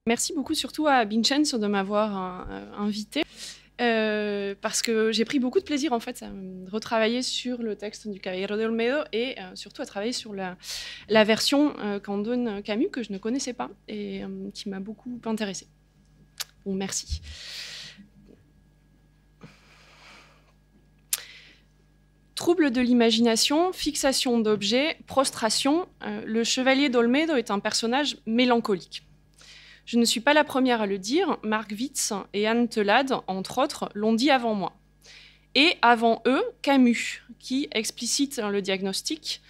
Merci beaucoup surtout à Vincenzo de m'avoir invité, parce que j'ai pris beaucoup de plaisir en fait à retravailler sur le texte du Caballero de Olmedo et surtout à travailler sur la version qu'en donne Camus, que je ne connaissais pas et qui m'a beaucoup intéressée. Bon, merci. Trouble de l'imagination, fixation d'objets, prostration, le chevalier d'Olmedo est un personnage mélancolique. Je ne suis pas la première à le dire, Marc Witz et Anne Telade, entre autres, l'ont dit avant moi. Et avant eux, Camus, qui explicite le diagnostic,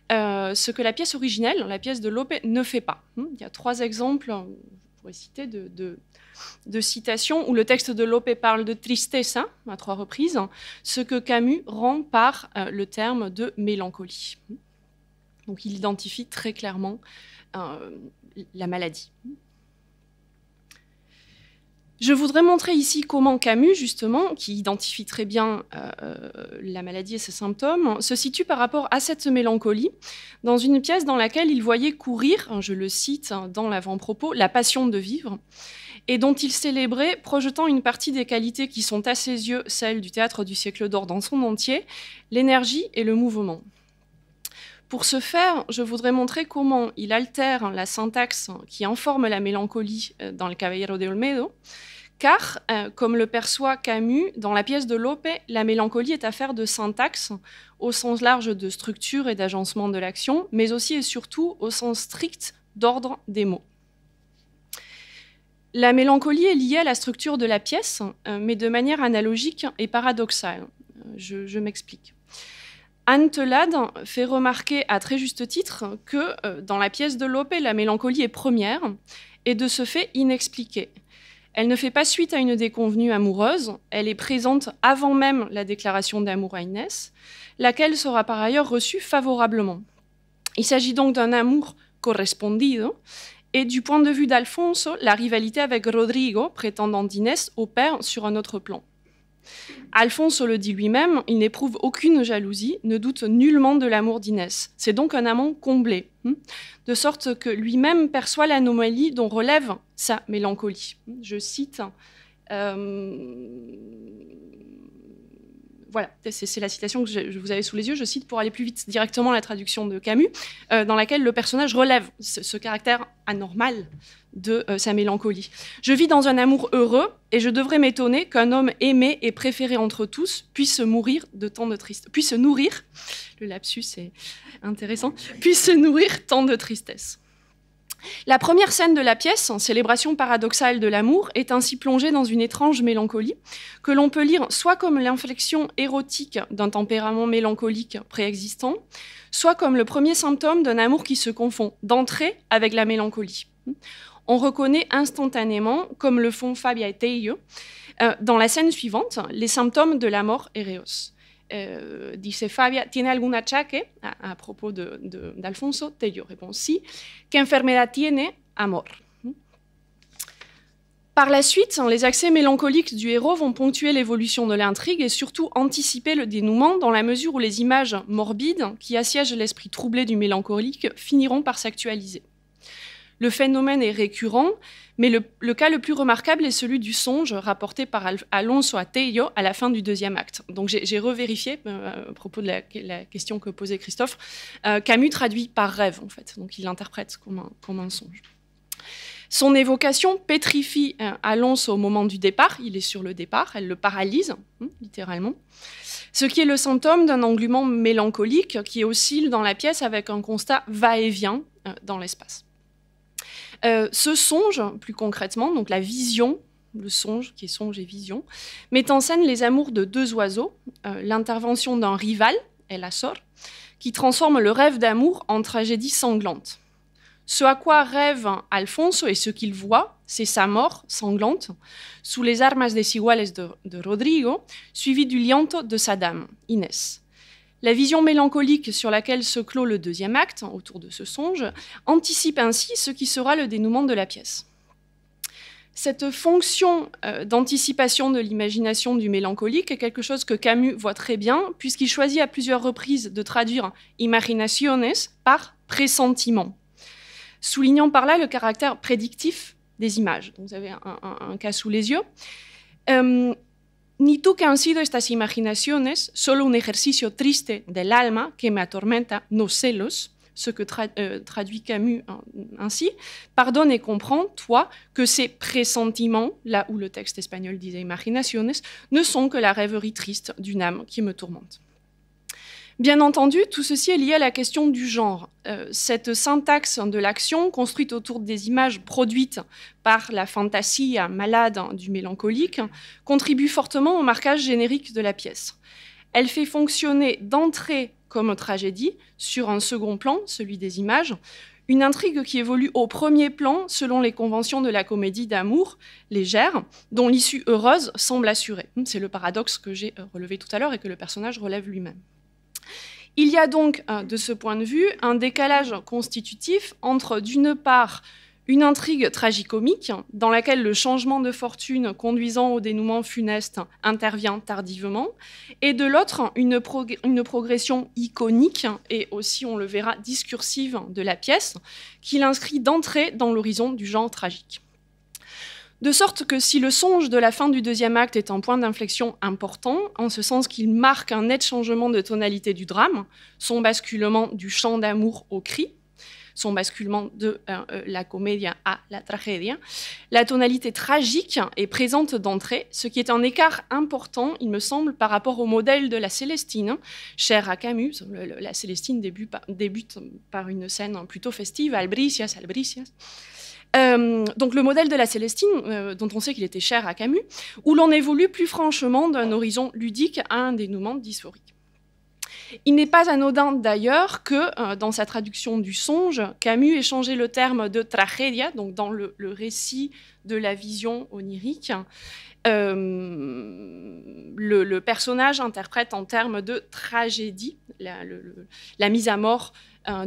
ce que la pièce originelle, la pièce de Lope, ne fait pas. Il y a 3 exemples, je pourrais citer, de citations où le texte de Lope parle de tristeza, à 3 reprises, ce que Camus rend par le terme de mélancolie. Donc il identifie très clairement la maladie. Je voudrais montrer ici comment Camus, justement, qui identifie très bien la maladie et ses symptômes, se situe par rapport à cette mélancolie dans une pièce dans laquelle il voyait courir, je le cite dans l'avant-propos, la passion de vivre, et dont il célébrait, projetant une partie des qualités qui sont à ses yeux celles du théâtre du siècle d'or dans son entier, l'énergie et le mouvement. Pour ce faire, je voudrais montrer comment il altère la syntaxe qui informe la mélancolie dans le Caballero de Olmedo, car, comme le perçoit Camus, dans la pièce de Lope, la mélancolie est affaire de syntaxe, au sens large de structure et d'agencement de l'action, mais aussi et surtout au sens strict d'ordre des mots. La mélancolie est liée à la structure de la pièce, mais de manière analogique et paradoxale. Je m'explique. Anne Telade fait remarquer à très juste titre que dans la pièce de Lope, la mélancolie est première et de ce fait inexpliquée. Elle ne fait pas suite à une déconvenue amoureuse, elle est présente avant même la déclaration d'amour à Inès, laquelle sera par ailleurs reçue favorablement. Il s'agit donc d'un amour correspondido, et du point de vue d'Alfonso, la rivalité avec Rodrigo, prétendant d'Inès, opère sur un autre plan. Alfonso le dit lui-même, il n'éprouve aucune jalousie, ne doute nullement de l'amour d'Inès. C'est donc un amant comblé, de sorte que lui-même perçoit l'anomalie dont relève sa mélancolie. Je cite, voilà, c'est la citation que je vous avais sous les yeux, je cite pour aller plus vite directement la traduction de Camus, dans laquelle le personnage relève ce caractère anormal de sa mélancolie. Je vis dans un amour heureux et je devrais m'étonner qu'un homme aimé et préféré entre tous puisse mourir de tant de tristesse, puisse se nourrir, le lapsus est intéressant, puisse se nourrir tant de tristesse. La première scène de la pièce, célébration paradoxale de l'amour, est ainsi plongée dans une étrange mélancolie que l'on peut lire soit comme l'inflexion érotique d'un tempérament mélancolique préexistant, soit comme le premier symptôme d'un amour qui se confond d'entrée avec la mélancolie. On reconnaît instantanément, comme le font Fabia et Teillo, dans la scène suivante, les symptômes de la mort Ereos. Dice Fabia, ¿tiene algún achaque? À propos d'Alfonso, Teillo répond si. ¿Qué enfermedad tiene? Amor. Par la suite, les accès mélancoliques du héros vont ponctuer l'évolution de l'intrigue et surtout anticiper le dénouement dans la mesure où les images morbides qui assiègent l'esprit troublé du mélancolique finiront par s'actualiser. Le phénomène est récurrent, mais le cas le plus remarquable est celui du songe rapporté par Alonso à Teillo à la fin du 2e acte. Donc j'ai revérifié, à propos de la question que posait Christophe, Camus traduit par rêve, en fait. Donc il l'interprète comme un songe. Son évocation pétrifie Alonso au moment du départ. Il est sur le départ, elle le paralyse, littéralement. Ce qui est le symptôme d'un englument mélancolique qui oscille dans la pièce avec un constat va-et-vient dans l'espace. Ce songe, plus concrètement, donc la vision, le songe, qui est songe et vision, met en scène les amours de 2 oiseaux, l'intervention d'un rival, El Azor, qui transforme le rêve d'amour en tragédie sanglante. Ce à quoi rêve Alfonso et ce qu'il voit, c'est sa mort sanglante sous les armas desiguales de Rodrigo, suivi du llanto de sa dame, Inès. La vision mélancolique sur laquelle se clôt le deuxième acte, autour de ce songe, anticipe ainsi ce qui sera le dénouement de la pièce. Cette fonction d'anticipation de l'imagination du mélancolique est quelque chose que Camus voit très bien, puisqu'il choisit à plusieurs reprises de traduire « imaginaciones » par « pressentiment », soulignant par là le caractère prédictif des images. Donc, vous avez un cas sous les yeux. Ni tú que han sido estas imaginaciones, solo un ejercicio triste del alma que me atormenta, nos celos, ce que traduit Camus ainsi, pardonne et comprends, toi, que ces pressentiments, là où le texte espagnol disait imaginaciones, ne sont que la rêverie triste d'une âme qui me tourmente. Bien entendu, tout ceci est lié à la question du genre. Cette syntaxe de l'action, construite autour des images produites par la fantasia malade du mélancolique, contribue fortement au marquage générique de la pièce. Elle fait fonctionner d'entrée comme tragédie, sur un second plan, celui des images, une intrigue qui évolue au premier plan selon les conventions de la comédie d'amour légère, dont l'issue heureuse semble assurée. C'est le paradoxe que j'ai relevé tout à l'heure et que le personnage relève lui-même. Il y a donc, de ce point de vue, un décalage constitutif entre, d'une part, une intrigue tragicomique dans laquelle le changement de fortune conduisant au dénouement funeste intervient tardivement, et de l'autre, une progression iconique et aussi, on le verra, discursive de la pièce, qui l'inscrit d'entrée dans l'horizon du genre tragique. De sorte que si le songe de la fin du deuxième acte est un point d'inflexion important, en ce sens qu'il marque un net changement de tonalité du drame, son basculement du chant d'amour au cri, son basculement de la comédia à la tragédia, la tonalité tragique est présente d'entrée, ce qui est un écart important, il me semble, par rapport au modèle de la Célestine, cher à Camus. La Célestine débute par une scène plutôt festive, albricias, albricias. Donc le modèle de la Célestine, dont on sait qu'il était cher à Camus, où l'on évolue plus franchement d'un horizon ludique à un dénouement dysphorique. Il n'est pas anodin d'ailleurs que, dans sa traduction du songe, Camus ait changé le terme de tragédia, donc dans le récit de la vision onirique. Le personnage interprète en termes de tragédie la mise à mort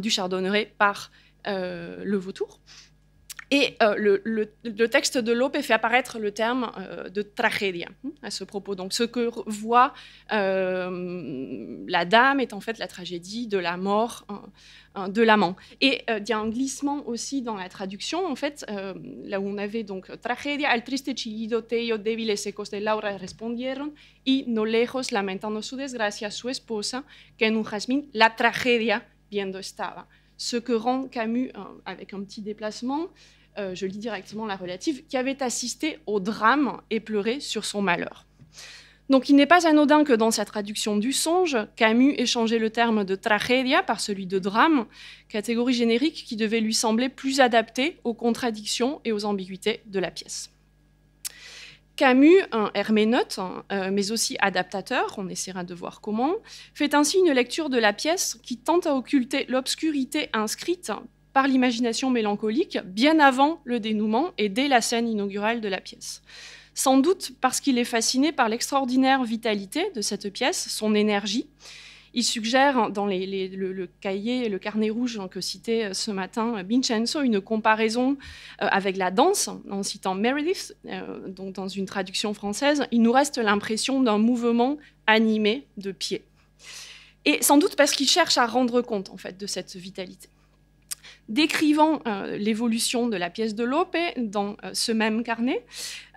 du chardonneret par le vautour. Et le texte de Lope fait apparaître le terme de tragédia à ce propos. Donc, ce que voit la dame est en fait la tragédie de la mort de l'amant. Et il y a un glissement aussi dans la traduction, en fait, là où on avait donc tragedia, al triste chillido teio débiles secos de Laura respondieron, y no lejos lamentando su desgracia su esposa, que en un jazmín la tragedia viendo estaba. Ce que rend Camus, avec un petit déplacement, je lis directement la relative, qui avait assisté au drame et pleuré sur son malheur. Donc il n'est pas anodin que dans sa traduction du songe, Camus ait changé le terme de tragédia par celui de drame, catégorie générique qui devait lui sembler plus adaptée aux contradictions et aux ambiguïtés de la pièce. Camus, un herméneute, mais aussi adaptateur, on essaiera de voir comment, fait ainsi une lecture de la pièce qui tente à occulter l'obscurité inscrite par l'imagination mélancolique bien avant le dénouement et dès la scène inaugurale de la pièce. Sans doute parce qu'il est fasciné par l'extraordinaire vitalité de cette pièce, son énergie. Il suggère dans le cahier, le carnet rouge que citait ce matin Vincenzo, une comparaison avec la danse, en citant Meredith, donc dans une traduction française, il nous reste l'impression d'un mouvement animé de pieds. Et sans doute parce qu'il cherche à rendre compte en fait, de cette vitalité. Décrivant l'évolution de la pièce de Lope dans ce même carnet,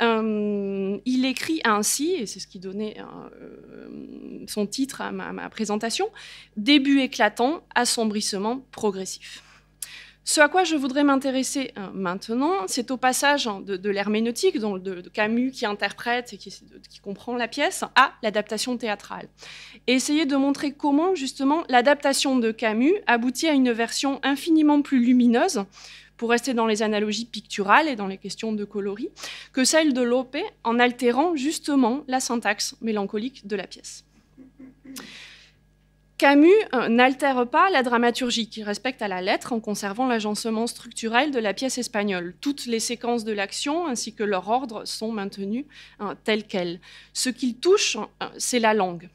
il écrit ainsi, et c'est ce qui donnait son titre à ma présentation, « Début éclatant, assombrissement progressif ». Ce à quoi je voudrais m'intéresser maintenant, c'est au passage de l'herméneutique, de Camus qui interprète et qui comprend la pièce, à l'adaptation théâtrale. Et essayer de montrer comment, justement, l'adaptation de Camus aboutit à une version infiniment plus lumineuse, pour rester dans les analogies picturales et dans les questions de coloris, que celle de Lope, en altérant justement la syntaxe mélancolique de la pièce. Camus n'altère pas la dramaturgie, qui respecte à la lettre en conservant l'agencement structurel de la pièce espagnole. Toutes les séquences de l'action ainsi que leur ordre sont maintenus tels quels. Ce qu'il touche, c'est la langue.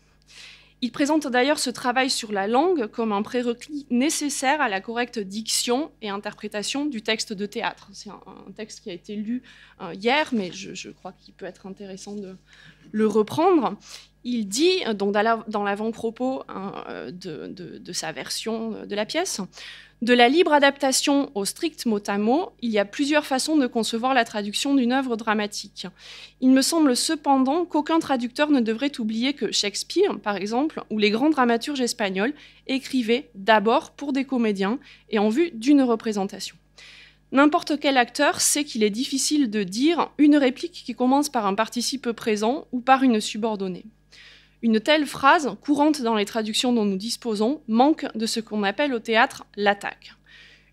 Il présente d'ailleurs ce travail sur la langue comme un prérequis nécessaire à la correcte diction et interprétation du texte de théâtre. C'est un texte qui a été lu hier, mais je crois qu'il peut être intéressant de le reprendre. Il dit, donc dans l'avant-propos de sa version de la pièce, « De la libre adaptation au strict mot à mot, il y a plusieurs façons de concevoir la traduction d'une œuvre dramatique. Il me semble cependant qu'aucun traducteur ne devrait oublier que Shakespeare, par exemple, ou les grands dramaturges espagnols, écrivaient d'abord pour des comédiens et en vue d'une représentation. N'importe quel acteur sait qu'il est difficile de dire une réplique qui commence par un participe présent ou par une subordonnée. Une telle phrase, courante dans les traductions dont nous disposons, manque de ce qu'on appelle au théâtre l'attaque.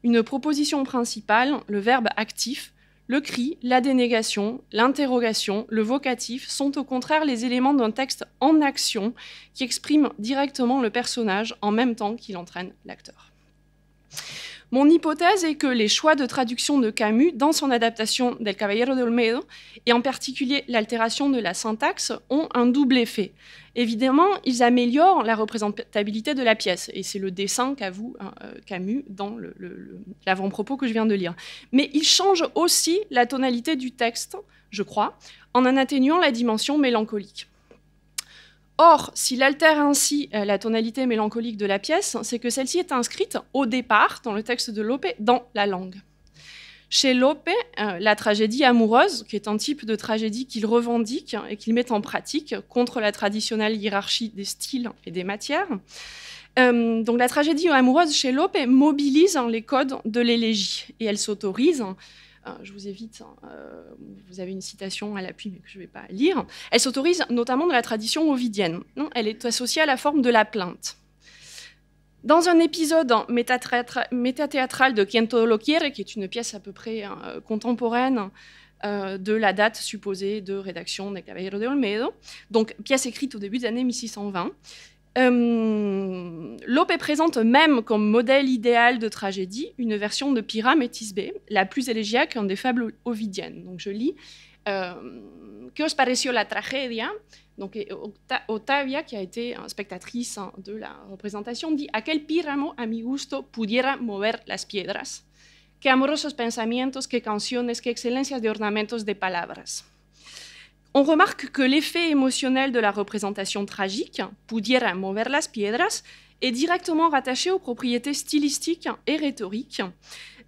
Une proposition principale, le verbe actif, le cri, la dénégation, l'interrogation, le vocatif sont au contraire les éléments d'un texte en action qui exprime directement le personnage en même temps qu'il entraîne l'acteur. Mon hypothèse est que les choix de traduction de Camus dans son adaptation d'El Caballero de Olmedo, et en particulier l'altération de la syntaxe, ont un double effet. Évidemment, ils améliorent la représentabilité de la pièce, et c'est le dessin qu'avoue Camus dans l'avant-propos que je viens de lire. Mais ils changent aussi la tonalité du texte, je crois, en en atténuant la dimension mélancolique. Or, s'il altère ainsi la tonalité mélancolique de la pièce, c'est que celle-ci est inscrite au départ, dans le texte de Lope, dans la langue. Chez Lope, la tragédie amoureuse, qui est un type de tragédie qu'il revendique et qu'il met en pratique contre la traditionnelle hiérarchie des styles et des matières, donc la tragédie amoureuse chez Lope mobilise les codes de l'élégie et elle s'autorise. Je vous évite, vous avez une citation à l'appui, mais que je ne vais pas lire. Elle s'autorise notamment dans la tradition ovidienne. Elle est associée à la forme de la plainte. Dans un épisode métathéâtral de Quien todo lo quiere, qui est une pièce à peu près contemporaine de la date supposée de rédaction des Caballero de Olmedo, donc pièce écrite au début des années 1620, Lope présente même comme modèle idéal de tragédie une version de Pyrame et Thisbé, la plus élégiaque des fables ovidiennes. Donc je lis Que os pareció la tragedia? Donc Octavia, qui a été spectatrice de la représentation, dit A quel Píramo a mi gusto pudiera mover las piedras, que amorosos pensamientos, que canciones, que excelencias de ornamentos de palabras. On remarque que l'effet émotionnel de la représentation tragique, pudiera mover las piedras, est directement rattaché aux propriétés stylistiques et rhétoriques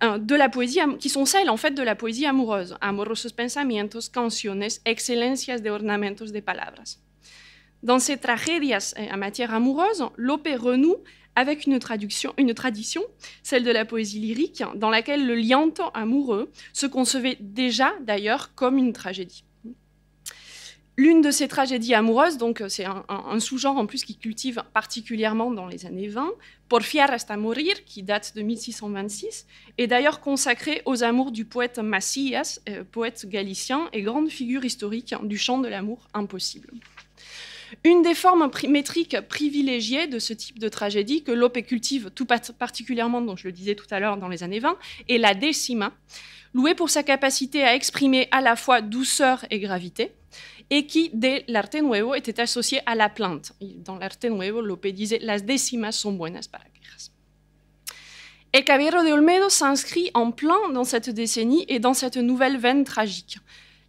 de la poésie, qui sont celles en fait de la poésie amoureuse. Amorosos pensamientos, canciones, excelencias de ornamentos de palabras. Dans ces tragédias en matière amoureuse, Lope renoue avec une tradition, celle de la poésie lyrique, dans laquelle le lianto amoureux se concevait déjà d'ailleurs comme une tragédie. L'une de ces tragédies amoureuses, donc c'est un sous-genre en plus qui cultive particulièrement dans les années 20, Porfiar hasta morir, qui date de 1626, est d'ailleurs consacrée aux amours du poète Macías, poète galicien et grande figure historique du chant de l'amour impossible. Une des formes métriques privilégiées de ce type de tragédie que Lope cultive tout particulièrement, dont je le disais tout à l'heure, dans les années 20, est la décima, louée pour sa capacité à exprimer à la fois douceur et gravité, et qui, dès l'Arte Nuevo, était associée à la plainte. Dans l'Arte Nuevo, Lope disait « Las décimas son buenas para quejas ». El Caballero de Olmedo s'inscrit en plein dans cette décennie et dans cette nouvelle veine tragique.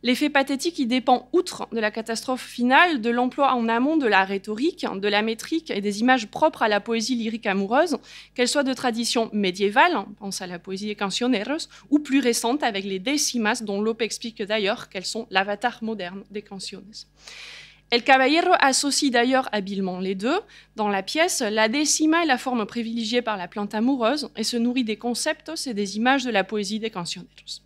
L'effet pathétique y dépend, outre de la catastrophe finale, de l'emploi en amont de la rhétorique, de la métrique et des images propres à la poésie lyrique amoureuse, qu'elles soient de tradition médiévale, on pense à la poésie des cancioneros, ou plus récente avec les décimas, dont Lope explique d'ailleurs qu'elles sont l'avatar moderne des canciones. El Caballero associe d'ailleurs habilement les deux. Dans la pièce, la décima est la forme privilégiée par la plainte amoureuse et se nourrit des concepts et des images de la poésie des cancioneros.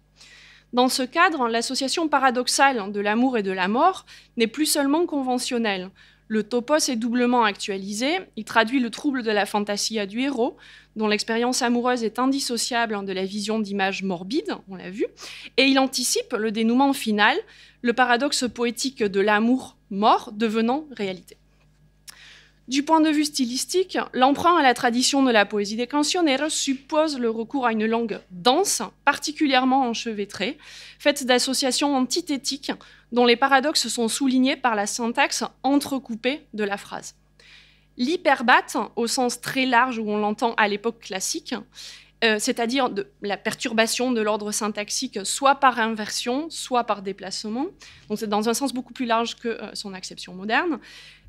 Dans ce cadre, l'association paradoxale de l'amour et de la mort n'est plus seulement conventionnelle. Le topos est doublement actualisé, il traduit le trouble de la fantasia du héros, dont l'expérience amoureuse est indissociable de la vision d'images morbides, on l'a vu, et il anticipe le dénouement final, le paradoxe poétique de l'amour mort devenant réalité. Du point de vue stylistique, l'emprunt à la tradition de la poésie des cancioneros suppose le recours à une langue dense, particulièrement enchevêtrée, faite d'associations antithétiques dont les paradoxes sont soulignés par la syntaxe entrecoupée de la phrase. L'hyperbate, au sens très large où on l'entend à l'époque classique, c'est-à-dire de la perturbation de l'ordre syntaxique soit par inversion, soit par déplacement, donc c'est dans un sens beaucoup plus large que son acception moderne,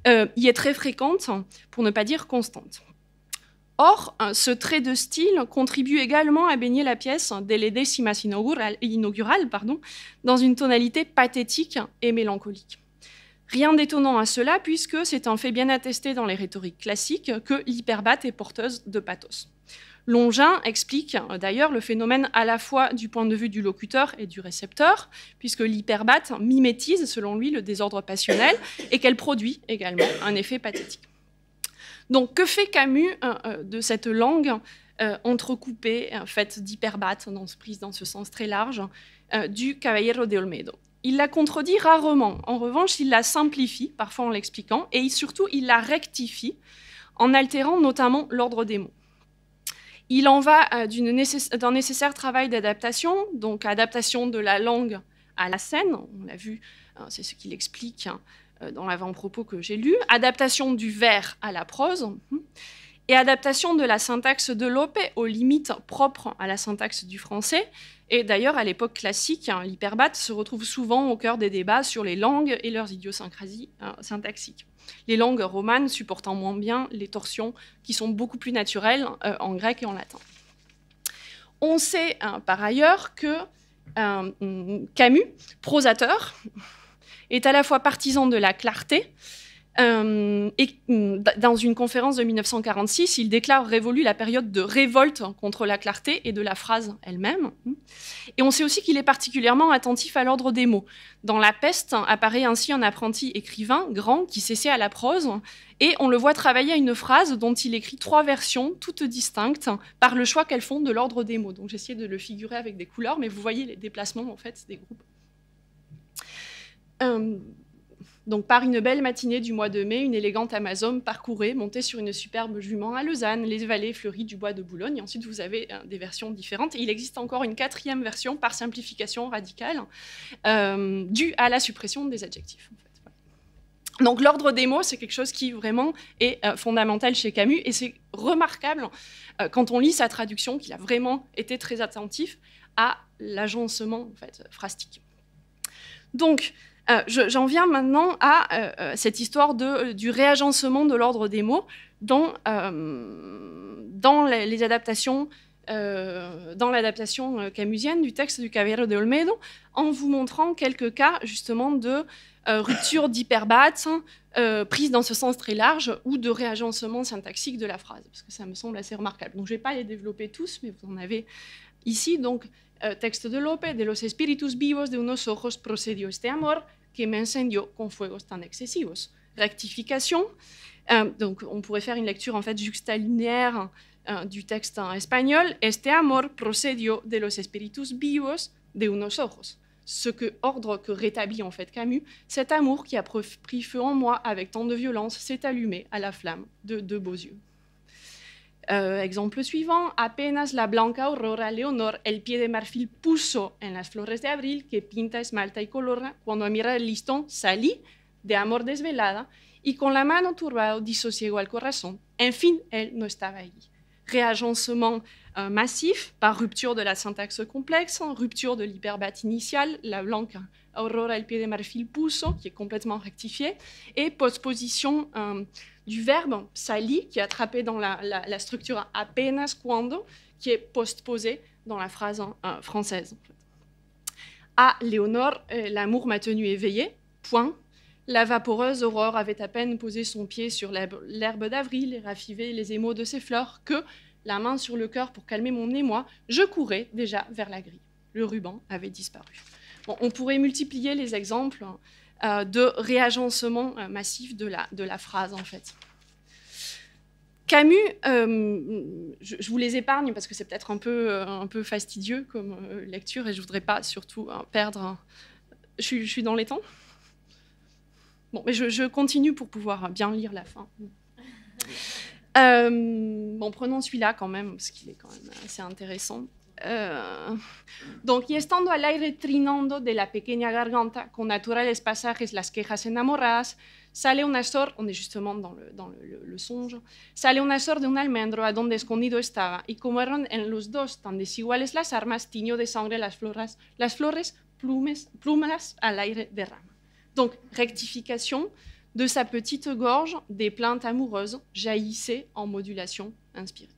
y est très fréquente, pour ne pas dire constante. Or, ce trait de style contribue également à baigner la pièce dès les décimas inaugurales, dans une tonalité pathétique et mélancolique. Rien d'étonnant à cela, puisque c'est un fait bien attesté dans les rhétoriques classiques que l'hyperbate est porteuse de pathos. Longin explique d'ailleurs le phénomène à la fois du point de vue du locuteur et du récepteur, puisque l'hyperbate mimétise, selon lui, le désordre passionnel et qu'elle produit également un effet pathétique. Donc, que fait Camus de cette langue entrecoupée, faite d'hyperbates, prise dans ce sens très large, du Caballero de Olmedo? Il la contredit rarement. En revanche, il la simplifie, parfois en l'expliquant, et surtout, il la rectifie en altérant notamment l'ordre des mots. Il en va d'un nécessaire travail d'adaptation, donc adaptation de la langue à la scène, on l'a vu, c'est ce qu'il explique dans l'avant-propos que j'ai lu, adaptation du vers à la prose, et adaptation de la syntaxe de Lope aux limites propres à la syntaxe du français. Et d'ailleurs, à l'époque classique, l'hyperbate se retrouve souvent au cœur des débats sur les langues et leurs idiosyncrasies syntaxiques. Les langues romanes supportant moins bien les torsions qui sont beaucoup plus naturelles en grec et en latin. On sait par ailleurs que Camus, prosateur, est à la fois partisan de la clarté et dans une conférence de 1946, il déclare révolue la période de révolte contre la clarté et de la phrase elle-même. Et on sait aussi qu'il est particulièrement attentif à l'ordre des mots. Dans La Peste apparaît ainsi un apprenti écrivain grand qui s'essaie à la prose et on le voit travailler à une phrase dont il écrit 3 versions toutes distinctes par le choix qu'elles font de l'ordre des mots. Donc j'ai essayé de le figurer avec des couleurs, mais vous voyez les déplacements en fait des groupes. Donc, par une belle matinée du mois de mai, une élégante Amazone parcourait, montée sur une superbe jument à Lausanne, les vallées fleuries du bois de Boulogne. Et ensuite, vous avez des versions différentes. Et il existe encore une 4e version par simplification radicale, due à la suppression des adjectifs. En fait. Donc, l'ordre des mots, c'est quelque chose qui vraiment est fondamental chez Camus. Et c'est remarquable quand on lit sa traduction, qu'il a vraiment été très attentif à l'agencement en fait, phrastique. Donc, j'en viens maintenant à cette histoire du réagencement de l'ordre des mots dans les adaptations, dans l'adaptation camusienne du texte du Caballero de Olmedo, en vous montrant quelques cas justement de rupture d'hyperbate, prise dans ce sens très large, ou de réagencement syntaxique de la phrase, parce que ça me semble assez remarquable. Donc je ne vais pas les développer tous, mais vous en avez ici. Donc, texte de Lope, de los espíritus vivos de unos ojos procedió este amor que me encendió con fuegos tan excesivos. Rectification. Donc, on pourrait faire une lecture en fait juxtalinéaire du texte en espagnol. Este amor procedió de los espíritus vivos de unos ojos. Ce ordre que rétablit en fait Camus, cet amour qui a pris feu en moi avec tant de violence s'est allumé à la flamme de 2 beaux yeux. Exemple suivant, apenas la blanca aurora Leonor el pie de marfil puso en las flores de abril que pinta, esmalta y colora, cuando a mirar el listón salí de amor desvelada y con la mano turbado di sosiego al corazón. En fin, él no estaba allí. Réagencement massif par rupture de la syntaxe complexe, rupture de l'hyperbate initiale, la blanca aurora el pie de marfil puso, qui est complètement rectifiée, et postposition du verbe sali, qui est attrapé dans la structure apenas cuando, qui est postposé dans la phrase française. En fait. À Léonore, l'amour m'a tenu éveillée, point. La vaporeuse Aurore avait à peine posé son pied sur l'herbe d'avril et ravivé les émaux de ses fleurs que, la main sur le cœur pour calmer mon émoi, je courais déjà vers la grille. Le ruban avait disparu. Bon, on pourrait multiplier les exemples de réagencement massif de la phrase, en fait. Camus, je vous les épargne parce que c'est peut-être un peu fastidieux comme lecture et je ne voudrais pas surtout perdre... Je suis dans les temps ? Bon, mais je continue pour pouvoir bien lire la fin. Bon, prenons celui-là quand même, parce qu'il est quand même assez intéressant. Donc, y estando al aire trinando de la pequeña garganta, con naturales pasajes las quejas enamoradas, sale un azor, on est justement dans le songe, sale un azor de un almendro a donde escondido estaba, y como eran en los dos tan desiguales las armas, tiñó de sangre las flores plumas al aire derrama. Donc, rectification, de sa petite gorge, des plaintes amoureuses jaillissaient en modulation inspirée.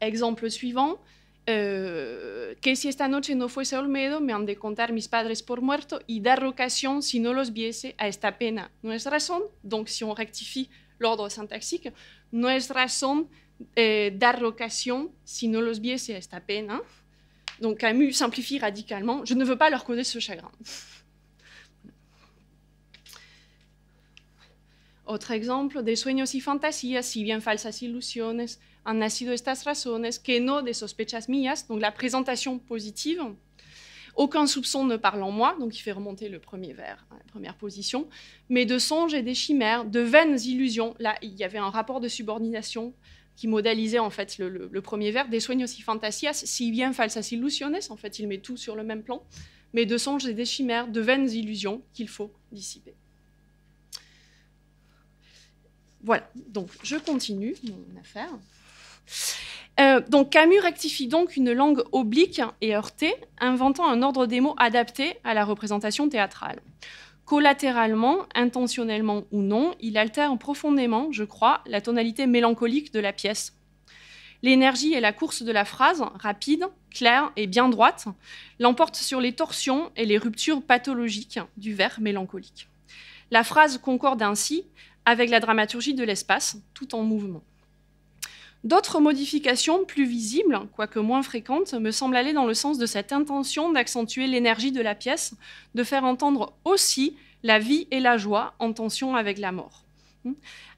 Exemple suivant, que si esta noche no fuese Olmedo, me han de contar mis padres por muerto y dar ocasión, si no los viese, a esta pena. No es razón, donc si on rectifie l'ordre syntaxique, no es razón dar ocasión, si no los viese, a esta pena. Donc Camus simplifie radicalement, je ne veux pas leur causer ce chagrin. Otro exemple, de sueños y fantasías, si bien falsas ilusiones, han nacido estas razones, que no de sospechas mías, donc la présentation positive. Aucun soupçon ne parle en moi, donc il fait remonter le premier vers, la première position, mais de songes et des chimères, de vaines illusions. Là, il y avait un rapport de subordination qui modélisait en fait le premier vers, de sueños y fantasías, si bien falsas ilusiones, en fait il met tout sur le même plan, mais de songes et des chimères, de vaines illusions qu'il faut dissiper. Voilà, donc je continue mon affaire. Donc Camus rectifie donc une langue oblique et heurtée, inventant un ordre des mots adapté à la représentation théâtrale. Collatéralement, intentionnellement ou non, il altère profondément, je crois, la tonalité mélancolique de la pièce. L'énergie et la course de la phrase, rapide, claire et bien droite, l'emportent sur les torsions et les ruptures pathologiques du vers mélancolique. La phrase concorde ainsi avec la dramaturgie de l'espace, tout en mouvement. D'autres modifications plus visibles, quoique moins fréquentes, me semblent aller dans le sens de cette intention d'accentuer l'énergie de la pièce, de faire entendre aussi la vie et la joie en tension avec la mort.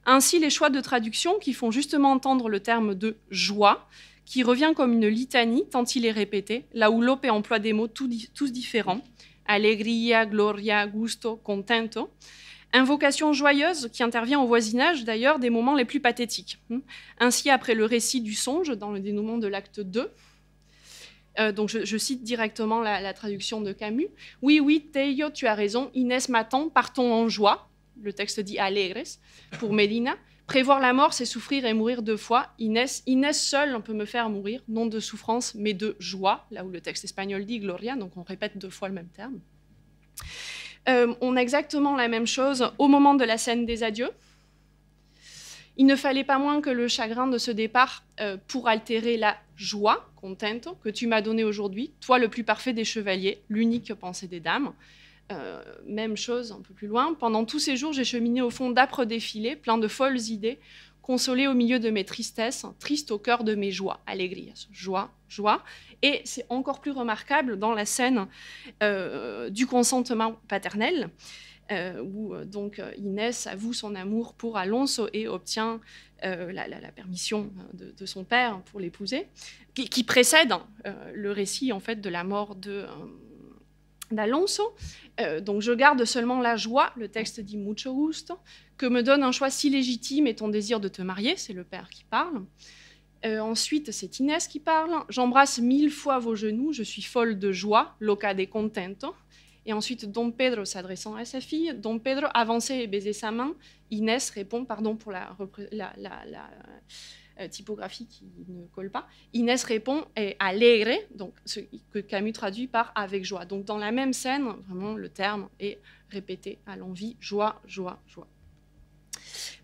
Ainsi, les choix de traduction qui font justement entendre le terme de joie, qui revient comme une litanie tant il est répété, là où Lope emploie des mots tous différents, alegria, gloria, gusto, contento, invocation joyeuse qui intervient au voisinage d'ailleurs des moments les plus pathétiques. Ainsi, après le récit du songe, dans le dénouement de l'acte 2, donc je cite directement la traduction de Camus. « Oui, oui, Tello, tu as raison, Inès m'attend, partons en joie », le texte dit « alegres » pour Medina. « Prévoir la mort, c'est souffrir et mourir deux fois. Inès seule peut me faire mourir, non de souffrance, mais de joie », là où le texte espagnol dit « gloria », donc on répète deux fois le même terme. On a exactement la même chose au moment de la scène des adieux. Il ne fallait pas moins que le chagrin de ce départ pour altérer la joie, contento, que tu m'as donnée aujourd'hui, toi le plus parfait des chevaliers, l'unique pensée des dames. Même chose un peu plus loin. Pendant tous ces jours, j'ai cheminé au fond d'âpres défilés, plein de folles idées, consolé au milieu de mes tristesses, triste au cœur de mes joies, alegrias, joie, joie. Et c'est encore plus remarquable dans la scène du consentement paternel, où donc Inès avoue son amour pour Alonso et obtient la permission de son père pour l'épouser, qui précède le récit en fait de la mort d'Alonso. Donc je garde seulement la joie, le texte dit mucho gusto, que me donne un choix si légitime et ton désir de te marier, c'est le père qui parle. Ensuite, c'est Inès qui parle. J'embrasse 1000 fois vos genoux, je suis folle de joie, loca de contento. Et ensuite, Don Pedro s'adressant à sa fille, Don Pedro avançait et baisait sa main. Inès répond, pardon pour la typographie qui ne colle pas. Inès répond alegre, donc ce que Camus traduit par avec joie. Donc dans la même scène, vraiment le terme est répété à l'envi, joie, joie, joie.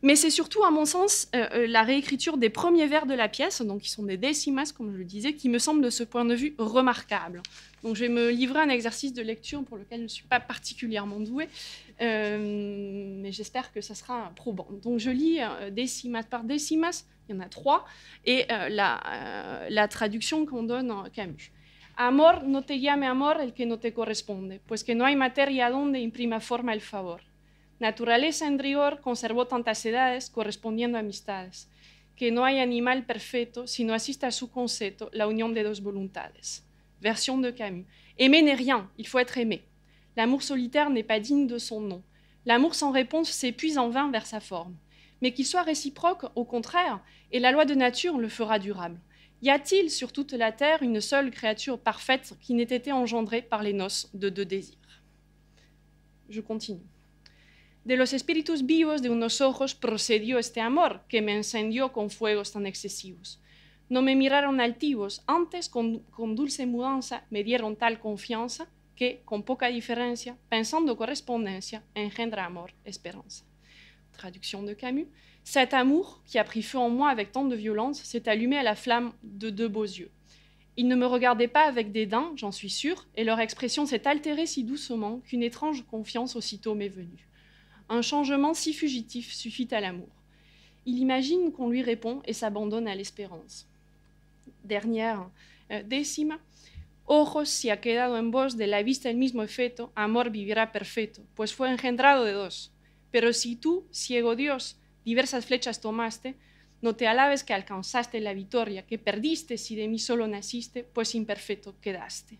Mais c'est surtout, à mon sens, la réécriture des premiers vers de la pièce, donc qui sont des décimas, comme je le disais, qui me semble de ce point de vue remarquable. Donc je vais me livrer un exercice de lecture pour lequel je ne suis pas particulièrement douée, mais j'espère que ça sera probant. Donc je lis décimas par décimas, il y en a 3, et la traduction qu'on donne à Camus. Amor, no te llame amor el que no te corresponde, pues que no hay materia donde imprima forma el favor. Naturaleza en rigor conservó tantas edades correspondiendo a amistades, que no hay animal perfecto si no asiste a su concepto la unión de dos voluntades. Version de Camus. Aimer n'est rien, il faut être aimé. L'amour solitaire n'est pas digne de son nom. L'amour sans réponse s'épuise en vain vers sa forme. mais qu'il soit réciproque, au contraire, et la loi de nature le fera durable. Y a-t-il sur toute la terre une seule créature parfaite qui n'ait été engendrée par les noces de deux désirs? Je continue. De los espíritus vivos de unos ojos procedió este amor, que me encendió con fuegos tan excesivos. No me miraron altivos, antes con dulce mudanza me dieron tal confianza, que, con poca diferencia, pensando correspondencia, engendra amor, espéranza. Traduction de Camus. Cet amour, qui a pris feu en moi avec tant de violence, s'est allumé à la flamme de deux beaux yeux. Ils ne me regardaient pas avec dédain, j'en suis sûre, et leur expression s'est altérée si doucement qu'une étrange confiance aussitôt m'est venue. Un changement si fugitif suffit à l'amour. Il imagine qu'on lui répond et s'abandonne à l'espérance. Dernière décima. Ojos, si ha quedado en vos de la vista el mismo efecto, amor vivirá perfecto, pues fue engendrado de dos. Pero si tú, ciego Dios, diversas flechas tomaste, no te alabes que alcanzaste la victoria, que perdiste si de mí solo naciste, pues imperfecto quedaste.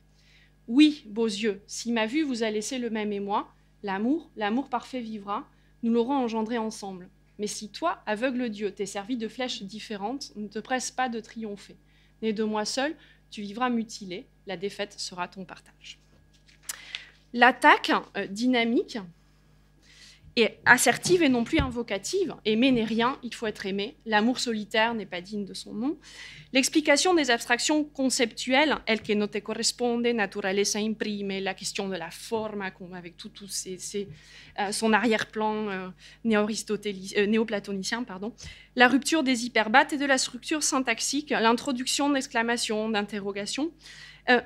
Oui, beaux yeux, si ma vue vous a laissé le même émoi, l'amour parfait vivra, nous l'aurons engendré ensemble. Mais si toi, aveugle Dieu, t'es servi de flèches différentes, ne te presse pas de triompher. Né de moi seul, tu vivras mutilé, la défaite sera ton partage. L'attaque dynamique est assertive et non plus invocative. Aimer n'est rien, il faut être aimé. L'amour solitaire n'est pas digne de son nom. L'explication des abstractions conceptuelles, el que no te corresponde, naturaleza imprime, la question de la forme, avec tout son arrière-plan néoplatonicien, la rupture des hyperbates et de la structure syntaxique, l'introduction d'exclamations, d'interrogations,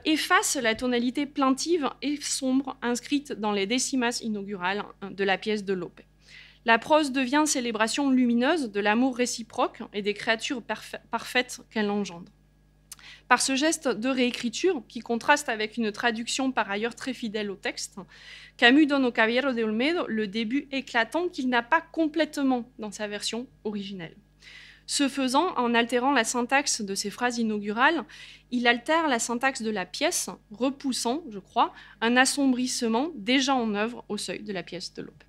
efface la tonalité plaintive et sombre inscrite dans les décimas inaugurales de la pièce de Lope. La prose devient célébration lumineuse de l'amour réciproque et des créatures parfaites qu'elle engendre. Par ce geste de réécriture, qui contraste avec une traduction par ailleurs très fidèle au texte, Camus donne au Caballero de Olmedo le début éclatant qu'il n'a pas complètement dans sa version originelle. Ce faisant, en altérant la syntaxe de ses phrases inaugurales, il altère la syntaxe de la pièce, repoussant, je crois, un assombrissement déjà en œuvre au seuil de la pièce de Lope.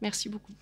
Merci beaucoup.